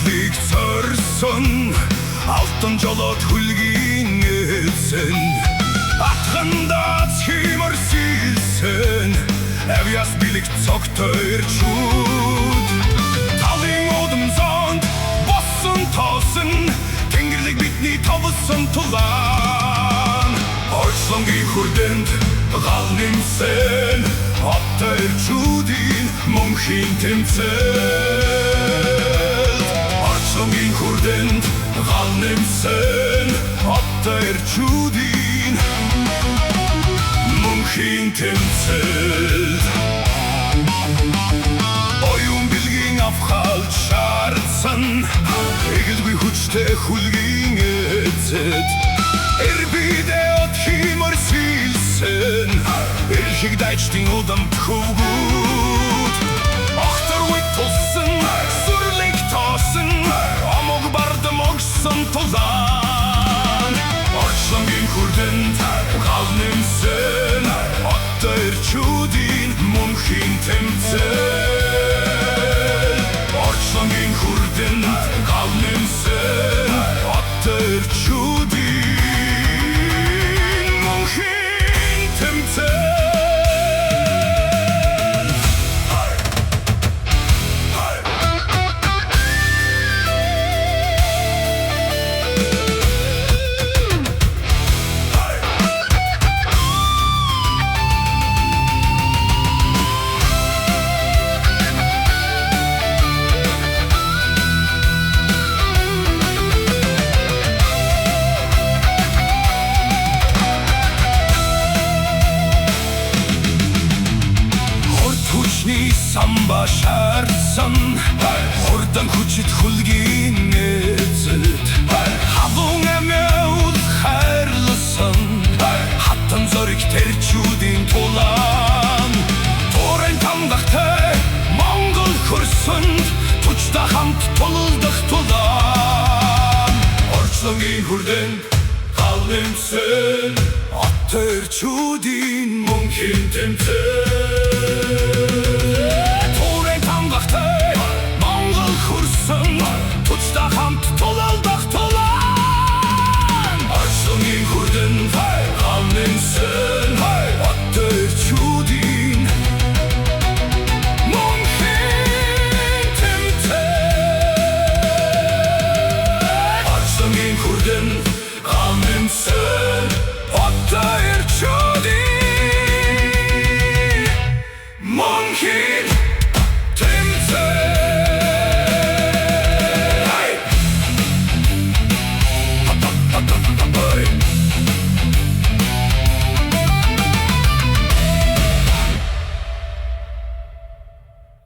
Биглийг сорсон алтан жолоод хүлгийн эзэн атгандаа химэр сэлсэн авьяас билэг цогтойрчуд талын удам зонд боссон тоосон Тэнгэрлэг бидний товсон тулаан Орчлонгийн хүрдэнд гал нэмсэн Оттойрчуудын мөнхийн тэмцэл Орчлонгийн хүрдэнд гал нэмсэн Оттойрчуудын мөнхийн тэмцэл Оюун бэлгийн авхалж шаардсан Эгэлгүй хүчтэй хүлгийн эзэд Эрбидээ от химэр сэлсэн Эрхийг дайчдын удамт хөвгүүд Охтор үйт тулсан, сүрлэг тоосон Амог бардам огсон тулаан Орчлонгийн хүрдэнд гал нэмсэн Оттойрчуудын мөнхийн тэмцэл Орчлонгийн хүрдэнд гал нэмсэн Оттойрчуудын мөнхийн тэмцэл Самба шаардсан Хурдан хүчит хүлгийн эзэд Хавун амиул хайрласан Хатан зориг тэрчүүдийн тулаан Туурын тамгахтай Монгол хөрсөнд Тучта хамт тулдах тулаан Орчлонгийн хүрдэнд гал нэмсэн Оттойрчуудын мөнхийн тэмцэл